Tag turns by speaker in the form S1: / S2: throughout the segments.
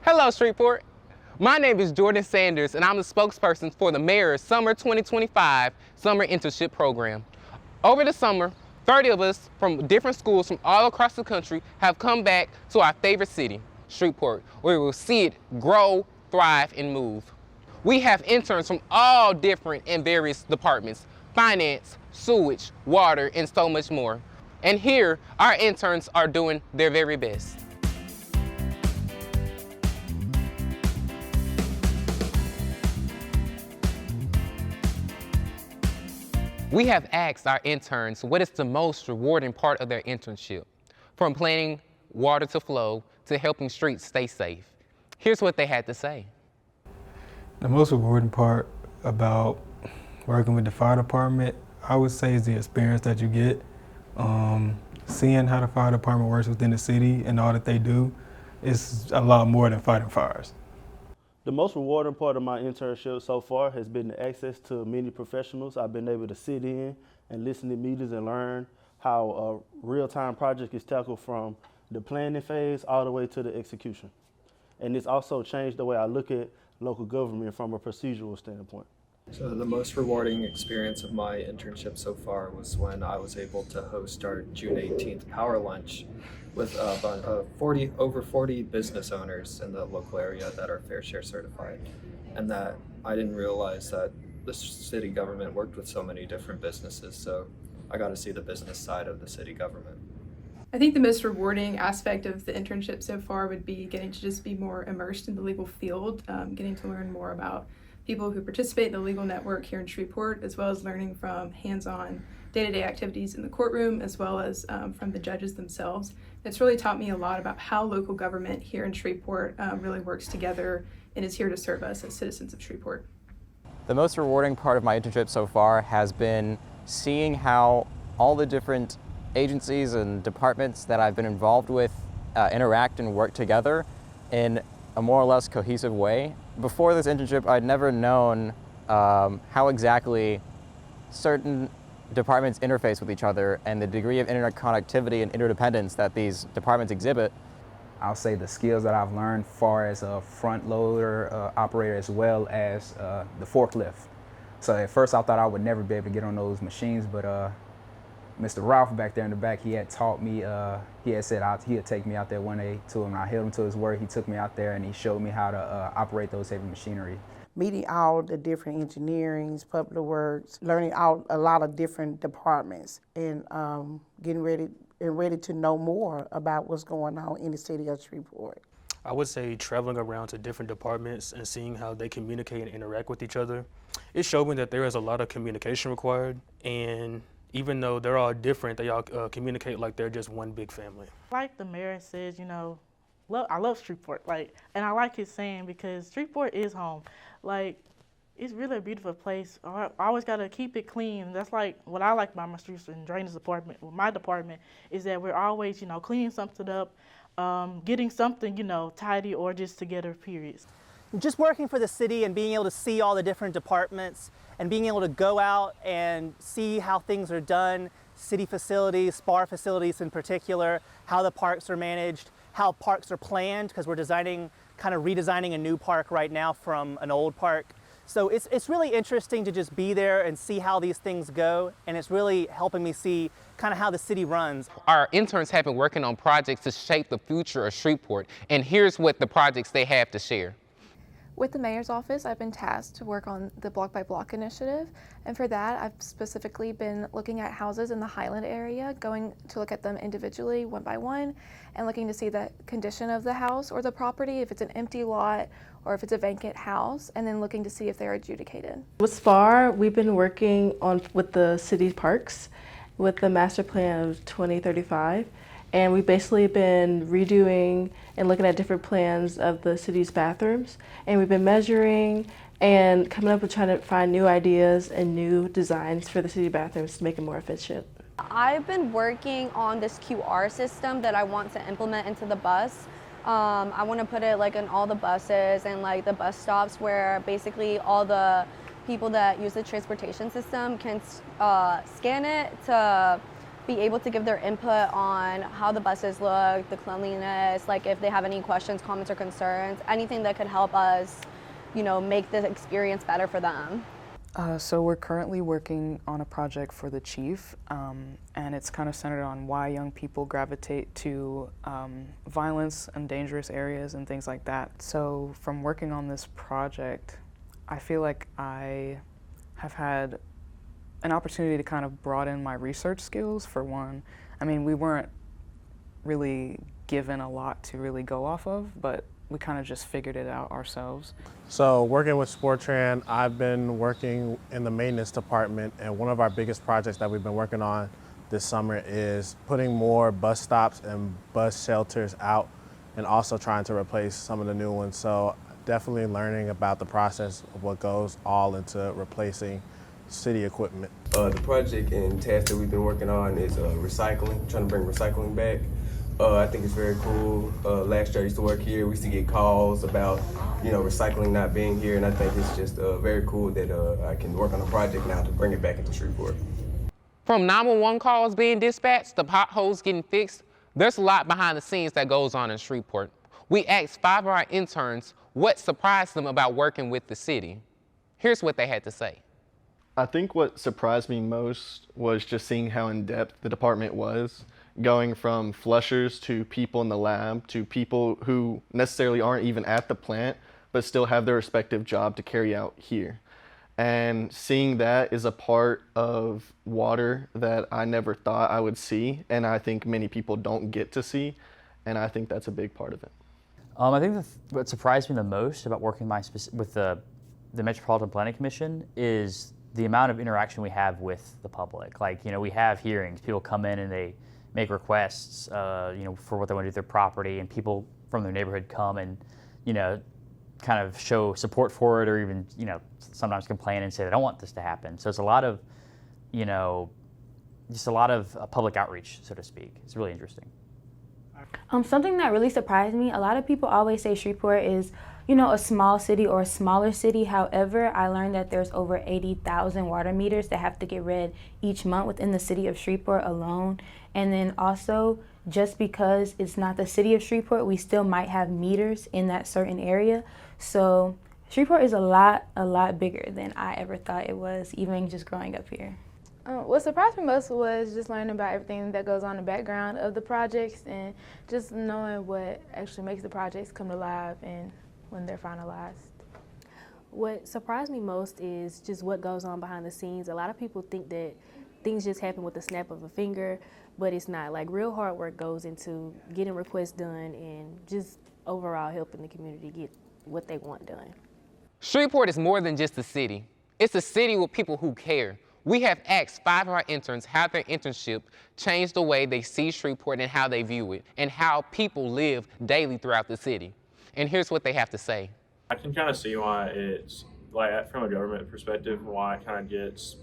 S1: Hello, Streetport. My name is Jordan Sanders, and I'm the spokesperson for the Mayor's Summer 2025 Summer Internship Program. Over the summer, 30 of us from different schools from all across the country have come back to our favorite city, Streetport, where we'll see it grow, thrive, and move. We have interns from all different and various departments: finance, sewage, water, and so much more. And here, our interns are doing their very best. We have asked our interns what is the most rewarding part of their internship, from planning water to flow to helping streets stay safe. Here's what they had to say.
S2: The most rewarding part about working with the fire department, I would say, is the experience that you get. Seeing how the fire department works within the city and all that they do is a lot more than fighting fires.
S3: The most rewarding part of my internship so far has been the access to many professionals. I've been able to sit in and listen to meetings and learn how a real-time project is tackled from the planning phase all the way to the execution. And it's also changed the way I look at local government from a procedural standpoint.
S4: So the most rewarding experience of my internship so far was when I was able to host our June 18th power lunch with over 40 business owners in the local area that are Fair Share certified, and that I didn't realize that the city government worked with so many different businesses, so I got to see the business side of the city government.
S5: I think the most rewarding aspect of the internship so far would be getting to just be more immersed in the legal field, getting to learn more about people who participate in the legal network here in Streetport, as well as learning from hands-on day-to-day activities in the courtroom, as well as from the judges themselves. It's really taught me a lot about how local government here in Streetport really works together and is here to serve us as citizens of Streetport.
S6: The most rewarding part of my internship so far has been seeing how all the different agencies and departments that I've been involved with interact and work together in a more or less cohesive way. Before this internship, I'd never known how exactly certain departments interface with each other and the degree of internet connectivity and interdependence that these departments exhibit.
S7: I'll say the skills that I've learned far as a front loader operator, as well as the forklift. So at first I thought I would never be able to get on those machines, but Mr. Ralph back there in the back, he had taught me, he had said he would take me out there one day to him, and I held him to his word. He took me out there and he showed me how to operate those heavy machinery.
S8: Meeting all the different engineerings, public works, learning out a lot of different departments, and getting ready to know more about what's going on in the city of Streetport.
S9: I would say traveling around to different departments and seeing how they communicate and interact with each other, it showed me that there is a lot of communication required, and even though they're all different, they all communicate like they're just one big family.
S10: Like the mayor says, you know, I love Streetport, and I like his saying because Streetport is home. It's really a beautiful place. I always got to keep it clean. That's like what I like about my streets and drainage department. Well, my department is that we're always, cleaning something up, getting something, tidy or just together, periods.
S11: Just working for the city and being able to see all the different departments and being able to go out and see how things are done, city facilities, SPAR facilities in particular, how the parks are managed, how parks are planned, because we're kind of redesigning a new park right now from an old park. So it's really interesting to just be there and see how these things go, and it's really helping me see kind of how the city runs.
S1: Our interns have been working on projects to shape the future of Streetport, and here's what the projects they have to share.
S12: With the mayor's office, I've been tasked to work on the block by block initiative, and for that I've specifically been looking at houses in the Highland area, going to look at them individually one by one and looking to see the condition of the house or the property, if it's an empty lot or if it's a vacant house, and then looking to see if they're adjudicated.
S13: With SPAR, we've been working with the city parks with the master plan of 2035. And we've basically been redoing and looking at different plans of the city's bathrooms. And we've been measuring and coming up with trying to find new ideas and new designs for the city bathrooms to make it more efficient.
S14: I've been working on this QR system that I want to implement into the bus. I want to put it in all the buses and the bus stops, where basically all the people that use the transportation system can scan it to be able to give their input on how the buses look, the cleanliness, like if they have any questions, comments, or concerns, anything that could help us, make the experience better for them.
S15: So we're currently working on a project for the chief, and it's kind of centered on why young people gravitate to violence and dangerous areas and things like that. So from working on this project, I feel like I have had an opportunity to kind of broaden my research skills, for one. I mean, we weren't really given a lot to really go off of, but we kind of just figured it out ourselves.
S16: So working with Sportran, I've been working in the maintenance department, and one of our biggest projects that we've been working on this summer is putting more bus stops and bus shelters out, and also trying to replace some of the new ones. So definitely learning about the process of what goes all into replacing city equipment.
S17: The project and task that we've been working on is recycling, trying to bring recycling back. I think it's very cool. Last year I used to work here. We used to get calls about, recycling not being here, and I think it's just very cool that I can work on a project now to bring it back into Streetport.
S1: From 911 calls being dispatched to potholes getting fixed, there's a lot behind the scenes that goes on in Streetport. We asked 5 of our interns what surprised them about working with the city. Here's what they had to say.
S18: I think what surprised me most was just seeing how in-depth the department was, going from flushers to people in the lab to people who necessarily aren't even at the plant but still have their respective job to carry out here. And seeing that is a part of water that I never thought I would see, and I think many people don't get to see, and I think that's a big part of it.
S19: I think what surprised me the most about working with the Metropolitan Planning Commission is the amount of interaction we have with the public. Like, we have hearings, people come in and they make requests, for what they want to do with their property, and people from their neighborhood come and, kind of show support for it, or even, sometimes complain and say they don't want this to happen. So it's a lot of, just a lot of public outreach, so to speak. It's really interesting.
S20: Something that really surprised me, a lot of people always say Streetport is, a small city or a smaller city. However, I learned that there's over 80,000 water meters that have to get read each month within the city of Streetport alone. And then also, just because it's not the city of Streetport, we still might have meters in that certain area. So Streetport is a lot bigger than I ever thought it was, even just growing up here.
S21: What surprised me most was just learning about everything that goes on in the background of the projects, and just knowing what actually makes the projects come to life and when they're finalized.
S22: What surprised me most is just what goes on behind the scenes. A lot of people think that things just happen with the snap of a finger, but it's not. Like, real hard work goes into getting requests done and just overall helping the community get what they want done.
S1: Streetport is more than just a city. It's a city with people who care. We have asked 5 of our interns how their internship changed the way they see Streetport and how they view it, and how people live daily throughout the city. And here's what they have to say.
S23: I can kind of see why it's, like, from a government perspective, why it kind of gets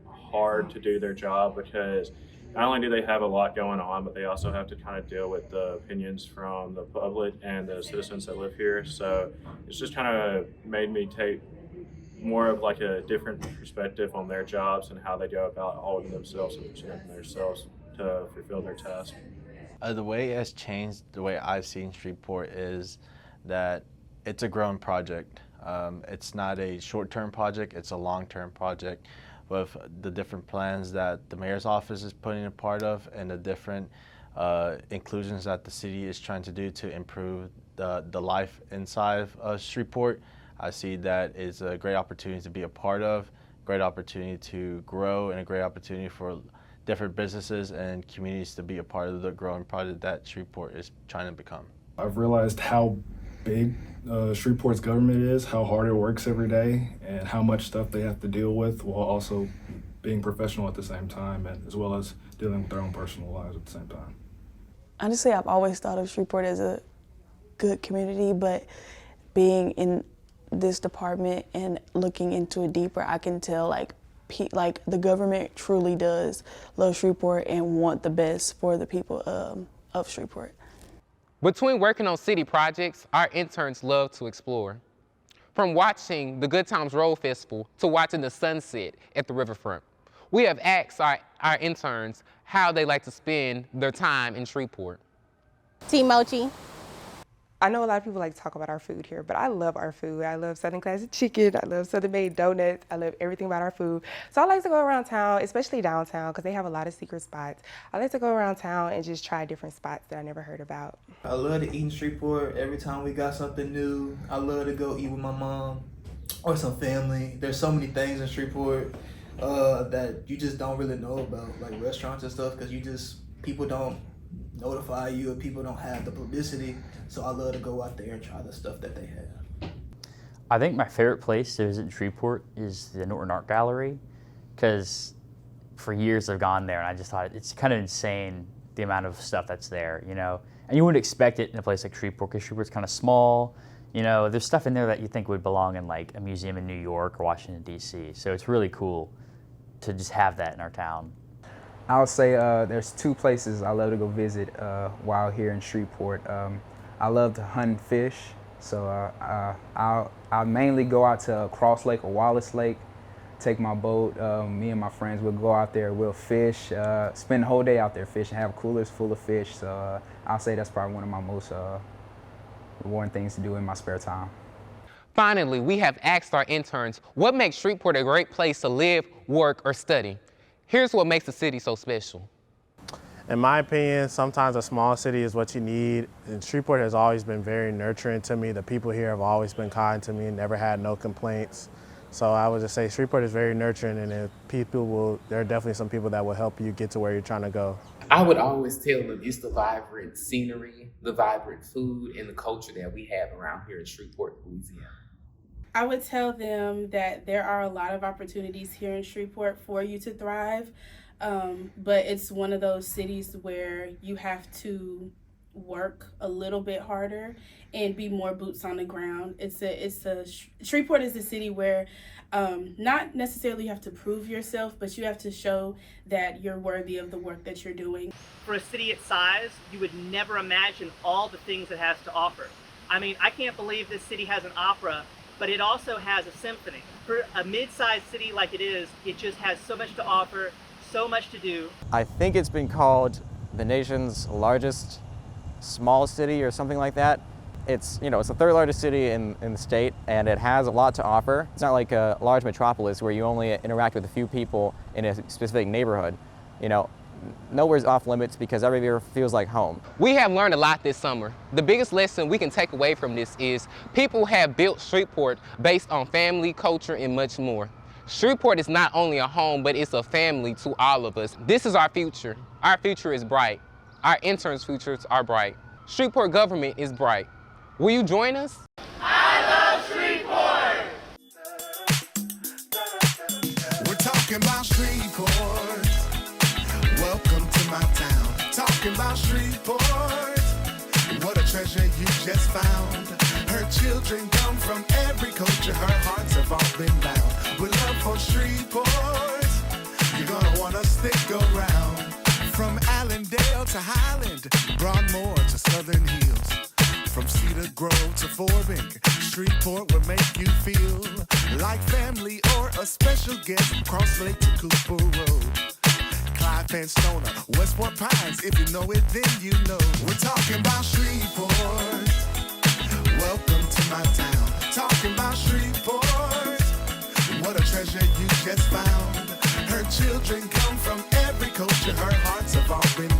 S23: hard to do their job, because not only do they have a lot going on, but they also have to kind of deal with the opinions from the public and the citizens that live here. So it's just kind of made me take more of like a different perspective on their jobs and how they go about all of themselves and presenting themselves to fulfill their task.
S24: The way it has changed, the way I've seen Streetport, is that it's a growing project. It's not a short-term project, it's a long-term project, with the different plans that the mayor's office is putting a part of, and the different inclusions that the city is trying to do to improve the life inside of Streetport. I see that is a great opportunity to be a part of, great opportunity to grow, and a great opportunity for different businesses and communities to be a part of the growing project that Streetport is trying to become.
S25: I've realized how big Streetport's government is, how hard it works every day, and how much stuff they have to deal with while also being professional at the same time, and as well as dealing with their own personal lives at the same time.
S26: Honestly, I've always thought of Streetport as a good community, but being in this department and looking into it deeper, I can tell like the government truly does love Streetport and want the best for the people of Streetport.
S1: Between working on city projects, our interns love to explore. From watching the Good Times Road Festival to watching the sunset at the riverfront. We have asked our our interns how they like to spend their time in Streetport.
S2: Team Mochi.
S3: I know a lot of people like to talk about our food here, but I love our food. I love Southern Classic Chicken. I love Southern Made Donuts. I love everything about our food. So I like to go around town, especially downtown, because they have a lot of secret spots. I like to go around town and just try different spots that I never heard about.
S4: I love to eat in Streetport. Every time we got something new, I love to go eat with my mom or some family. There's so many things in Streetport that you just don't really know about, like restaurants and stuff, because people don't notify you, or people don't have the publicity. So I love to go out there and try the stuff that they have.
S19: I think my favorite place to visit in Streetport is the Norton Art Gallery, because for years I've gone there and I just thought it's kind of insane the amount of stuff that's there, you know. And you wouldn't expect it in a place like Streetport, because Streetport's kind of small. You know, there's stuff in there that you think would belong in like a museum in New York or Washington, D.C. So it's really cool to just have that in our town.
S5: I would say there's two places I love to go visit while here in Streetport. I love to hunt and fish, so I'll mainly go out to Cross Lake or Wallace Lake, take my boat. Me and my friends will go out there, we'll fish, spend the whole day out there fishing, have coolers full of fish. So I'll say that's probably one of my most rewarding things to do in my spare time.
S1: Finally, we have asked our interns what makes Streetport a great place to live, work, or study. Here's what makes the city so special.
S16: In my opinion, sometimes a small city is what you need. And Streetport has always been very nurturing to me. The people here have always been kind to me and never had no complaints. So I would just say Streetport is very nurturing, and there are definitely some people that will help you get to where you're trying to go.
S6: I would always tell them it's the vibrant scenery, the vibrant food, and the culture that we have around here in Streetport, Louisiana.
S7: I would tell them that there are a lot of opportunities here in Streetport for you to thrive, but it's one of those cities where you have to work a little bit harder and be more boots on the ground. Streetport is a city where not necessarily you have to prove yourself, but you have to show that you're worthy of the work that you're doing.
S11: For a city its size, you would never imagine all the things it has to offer. I mean, I can't believe this city has an opera, but it also has a symphony. For a mid-sized city like it is, it just has so much to offer, so much to do.
S27: I think it's been called the nation's largest small city or something like that. It's the third largest city in the state, and it has a lot to offer. It's not like a large metropolis where you only interact with a few people in a specific neighborhood. Nowhere's off limits because everywhere feels like home.
S1: We have learned a lot this summer. The biggest lesson we can take away from this is people have built Streetport based on family, culture, and much more. Streetport is not only a home, but it's a family to all of us. This is our future. Our future is bright. Our interns' futures are bright. Streetport government is bright. Will you join us?
S28: I love Streetport! We're talking about Streetport. Welcome to my town. Talking about Streetport. What a treasure you just found. Her children come from every culture. Her hearts have all been bound. With love for Streetport, you're gonna wanna stick around. From Allendale to Highland, Broadmoor to Southern Hills. From Cedar Grove to Forbing, Streetport will make you feel like family or a special guest. Cross Lake to Cooper Road, Clive and Stoner, Westport Pines. If you know it, then you know. We're talking about Streetport. Welcome to my town. Talking about Streetport. What a treasure you just found. Her children come from every culture. Her hearts have all been